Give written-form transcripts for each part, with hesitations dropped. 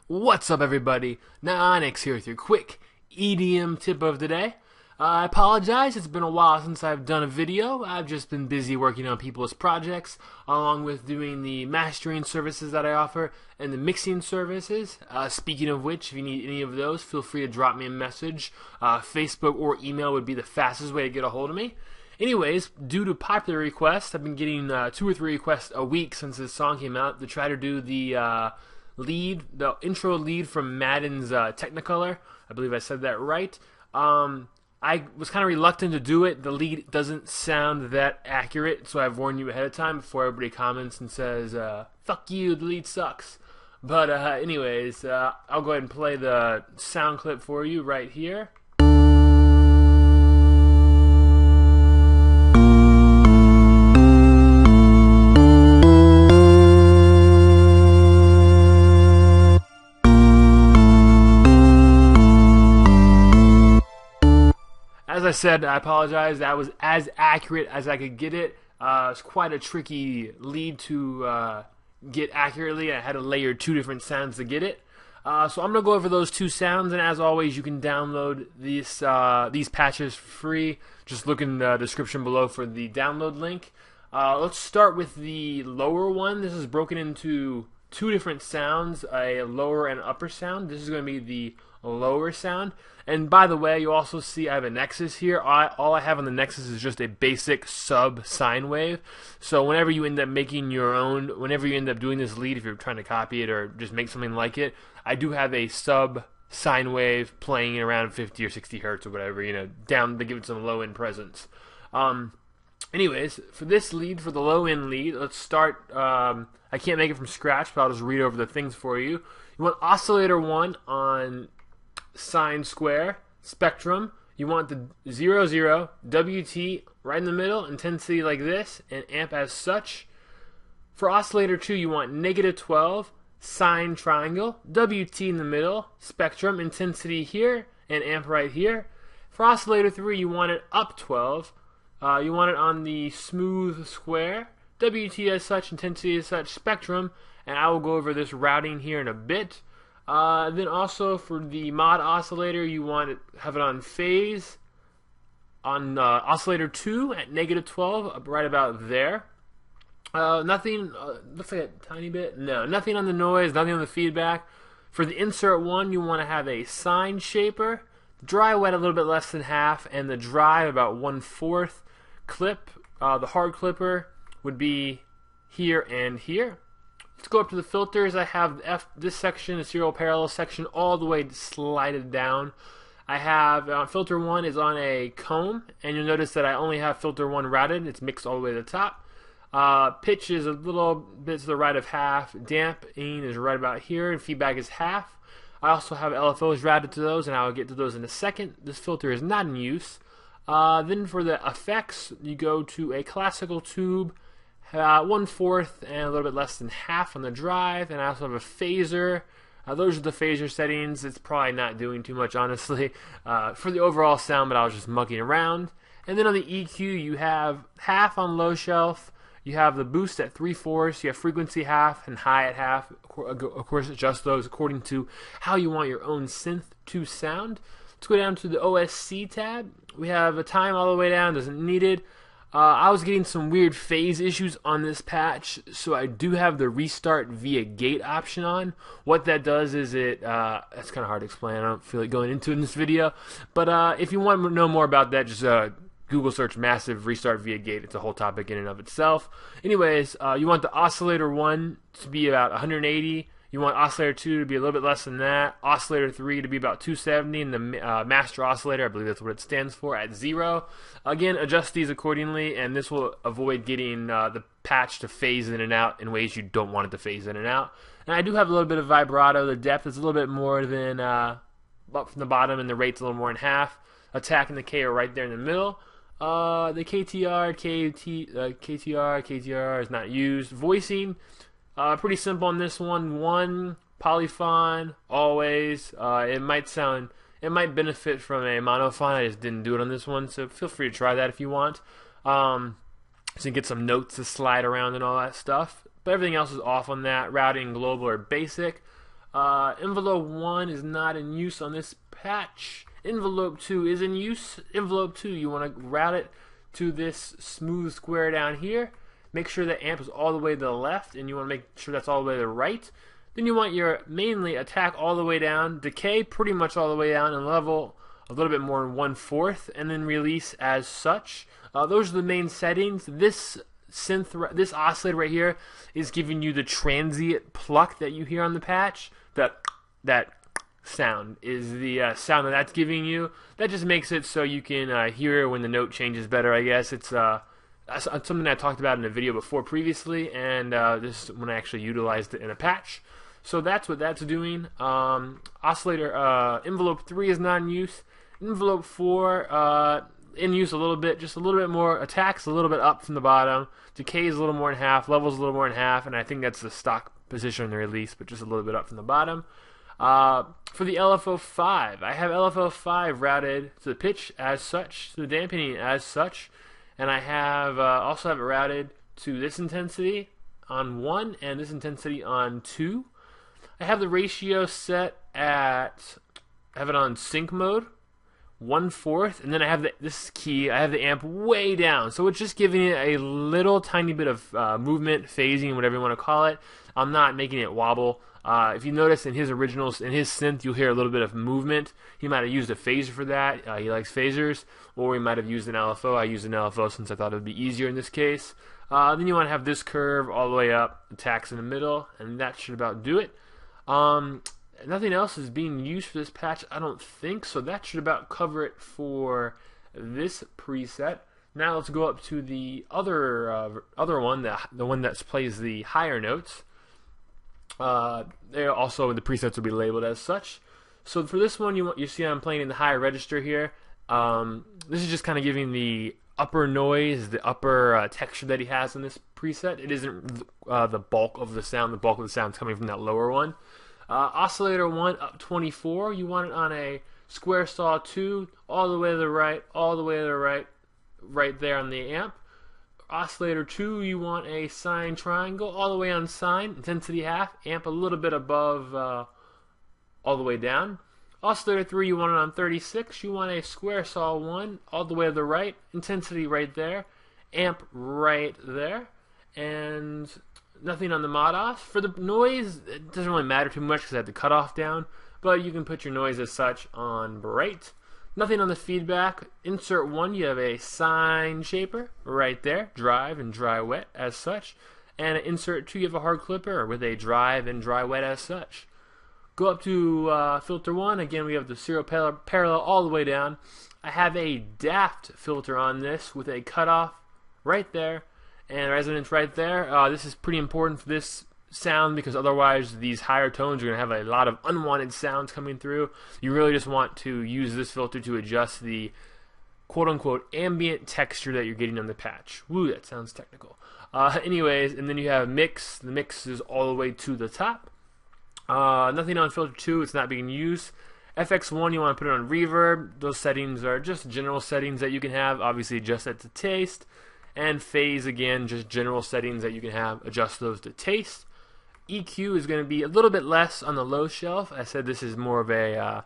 What's up, everybody? Onyx here with your quick EDM tip of the day. I apologize, it's been a while since I've done a video. I've just been busy working on people's projects, along with doing the mastering services that I offer and the mixing services. Speaking of which, if you need any of those, feel free to drop me a message. Facebook or email would be the fastest way to get a hold of me. Anyways, due to popular requests, I've been getting 2 or 3 requests a week since this song came out to try to do the intro lead from Madeon's Technicolor. I believe I said that right. I was kind of reluctant to do it. The lead doesn't sound that accurate, so I've warned you ahead of time before everybody comments and says, fuck you, the lead sucks. But anyways, I'll go ahead and play the sound clip for you right here. As I said, I apologize. That was as accurate as I could get it. It's quite a tricky lead to get accurately. I had to layer 2 different sounds to get it. So I'm going to go over those 2 sounds, and as always, you can download these patches for free. Just look in the description below for the download link. Let's start with the lower one. This is broken into 2 different sounds, a lower and upper sound. This is going to be the lower sound. And by the way, you also see I have a Nexus here. All I have on the Nexus is just a basic sub sine wave. So whenever you end up making your own, whenever you end up doing this lead, if you're trying to copy it or just make something like it, I do have a sub sine wave playing around 50 or 60 hertz or whatever, down to give it some low end presence. Anyways, for this lead, for the low end lead, let's start. I can't make it from scratch, but I'll just read over the things for you. You want oscillator 1 on sine square spectrum. You want the 0 0 WT right in the middle, intensity like this, and amp as such. For oscillator 2, you want -12 sine triangle, WT in the middle, spectrum, intensity here, and amp right here. For oscillator 3, you want it up 12. You want it on the smooth square, WT as such, intensity as such, spectrum, and I will go over this routing here in a bit. Then also for the mod oscillator, you want to have it on phase on oscillator 2 at -12, right about there. Nothing, looks like a tiny bit. No, nothing on the noise, nothing on the feedback. For the insert 1, you want to have a sine shaper, dry wet a little bit less than half, and the dry about 1/4 clip. The hard clipper would be here and here. Let's go up to the filters. I have this section, the serial parallel section, all the way slided down. I have filter 1 is on a comb, and you'll notice that I only have filter 1 routed. It's mixed all the way to the top. Pitch is a little bit to the right of half. Damping is right about here, and feedback is half. I also have LFOs routed to those, and I'll get to those in a second. This filter is not in use. Then for the effects, you go to a classical tube, 1/4 and a little bit less than half on the drive, and I also have a phaser. Those are the phaser settings. It's probably not doing too much, honestly, for the overall sound, but I was just mucking around. And then on the EQ, you have half on low shelf. You have the boost at 3/4. You have frequency half and high at half. Of course, adjust those according to how you want your own synth to sound. Let's go down to the OSC tab. We have a time all the way down. Doesn't need it. I was getting some weird phase issues on this patch, so I do have the restart via gate option on. What that does is that's kind of hard to explain. I don't feel like going into it in this video. But if you want to know more about that, just Google search massive restart via gate. It's a whole topic in and of itself. Anyways, you want the oscillator 1 to be about 180. You want oscillator 2 to be a little bit less than that. Oscillator 3 to be about 270. And the master oscillator, I believe that's what it stands for, at 0. Again, adjust these accordingly, and this will avoid getting the patch to phase in and out in ways you don't want it to phase in and out. And I do have a little bit of vibrato. The depth is a little bit more than up from the bottom, and the rate's a little more than half. Attack and the K are right there in the middle. The KTR is not used. Voicing, pretty simple on this one. 1 polyphon always. It might benefit from a monophon. I just didn't do it on this one, so feel free to try that if you want. So you can get some notes to slide around and all that stuff. But everything else is off on that. Routing, global, or basic. Envelope 1 is not in use on this patch. Envelope 2 is in use. Envelope 2, you want to route it to this smooth square down here. Make sure the amp is all the way to the left, and you want to make sure that's all the way to the right. Then you want your mainly attack all the way down, decay pretty much all the way down, and level a little bit more in 1/4, and then release as such. Those are the main settings. This this oscillator right here is giving you the transient pluck that you hear on the patch. That sound is the sound that's giving you. That just makes it so you can hear when the note changes better, I guess. It's something I talked about in a video before previously, and this is when I actually utilized it in a patch. So that's what that's doing. Oscillator envelope 3 is not in use. Envelope 4 in use a little bit, just a little bit more. Attacks a little bit up from the bottom. Decay is a little more in half. Levels a little more in half, and I think that's the stock position in the release, but just a little bit up from the bottom. For the LFO5, I have LFO5 routed to the pitch as such, to the dampening as such, and I have also have it routed to this intensity on 1 and this intensity on 2. I have the ratio set at, I have it on sync mode, 1/4, and then I have this is key, I have the amp way down, so it's just giving it a little tiny bit of movement, phasing, whatever you want to call it. I'm not making it wobble. If you notice in his originals, in his synth, you'll hear a little bit of movement. He might have used a phaser for that. He likes phasers, or he might have used an LFO. I used an LFO since I thought it would be easier in this case. Then you want to have this curve all the way up, attacks in the middle, and that should about do it. Nothing else is being used for this patch, I don't think, so that should about cover it for this preset. Now let's go up to the other one, the one that plays the higher notes. There also the presets will be labeled as such. So for this one, you see I'm playing in the higher register here. This is just kind of giving the upper noise, the upper texture that he has in this preset. It isn't the bulk of the sound. The bulk of the sound is coming from that lower one. Oscillator 1 up 24. You want it on a square saw 2, all the way to the right, all the way to the right, right there on the amp. Oscillator 2, you want a sine triangle, all the way on sine, intensity half, amp a little bit above, all the way down. Oscillator 3, you want it on 36, you want a square saw 1, all the way to the right, intensity right there, amp right there, and nothing on the mod-os. For the noise, it doesn't really matter too much because I have the cutoff down, but you can put your noise as such on bright. Nothing on the feedback. Insert 1, you have a sine shaper right there, drive and dry wet as such. And insert 2, you have a hard clipper with a drive and dry wet as such. Go up to filter 1, again we have the serial parallel all the way down. I have a daft filter on this with a cutoff right there and resonance right there. This is pretty important for this sound because otherwise these higher tones are going to have a lot of unwanted sounds coming through. You really just want to use this filter to adjust the quote-unquote ambient texture that you're getting on the patch. Woo, that sounds technical. Anyways, and then you have mix. The mix is all the way to the top. Nothing on filter 2, it's not being used. FX1, you want to put it on reverb. Those settings are just general settings that you can have, obviously adjust that to taste. And phase, again, just general settings that you can have, adjust those to taste. EQ is going to be a little bit less on the low shelf. I said this is more of a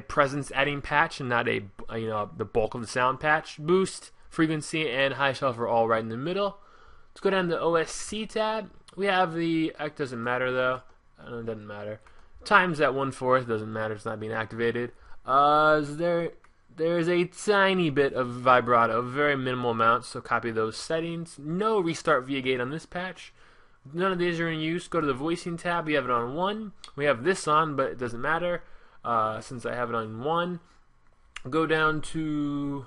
presence adding patch and not a the bulk of the sound patch. Boost, frequency, and high shelf are all right in the middle. Let's go down to the OSC tab. We have the, it doesn't matter though. It doesn't matter. Times at 1/4 doesn't matter. It's not being activated. There's a tiny bit of vibrato, very minimal amounts. So copy those settings. No restart via gate on this patch. None of these are in use. Go to the voicing tab. We have it on 1. We have this on, but it doesn't matter since I have it on 1. Go down to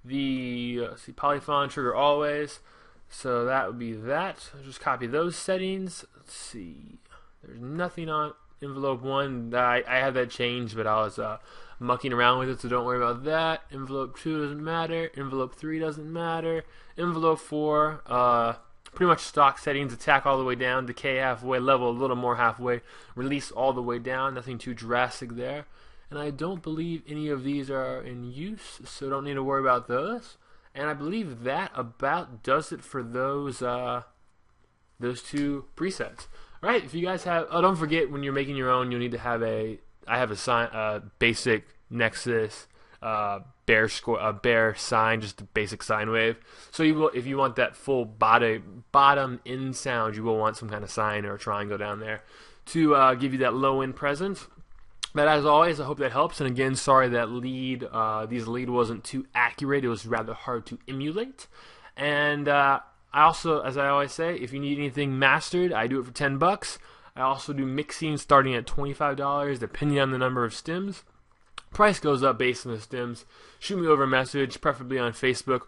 the polyphon trigger always. So that would be that. I'll just copy those settings. Let's see. There's nothing on envelope 1. I have that changed, but I was mucking around with it, so don't worry about that. Envelope 2 doesn't matter. Envelope 3 doesn't matter. Envelope 4, pretty much stock settings. Attack all the way down. Decay halfway. Level a little more halfway. Release all the way down. Nothing too drastic there. And I don't believe any of these are in use, so don't need to worry about those. And I believe that about does it for those two presets. All right, if you guys have, oh, don't forget when you're making your own, you'll need to have I have a basic Nexus bear sign, just a basic sine wave. So you will, if you want that full bottom in sound, you will want some kind of sine or a triangle down there to give you that low end presence. But as always, I hope that helps. And again, sorry that these lead wasn't too accurate. It was rather hard to emulate. And I also, as I always say, if you need anything mastered, I do it for $10. I also do mixing starting at $25, depending on the number of stems. Price goes up based on the stems. Shoot me over a message, preferably on Facebook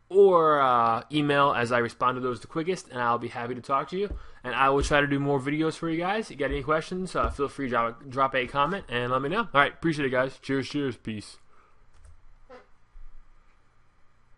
or email, as I respond to those the quickest, and I'll be happy to talk to you. And I will try to do more videos for you guys. If you got any questions, feel free to drop a comment and let me know. All right, appreciate it, guys. Cheers, cheers, peace.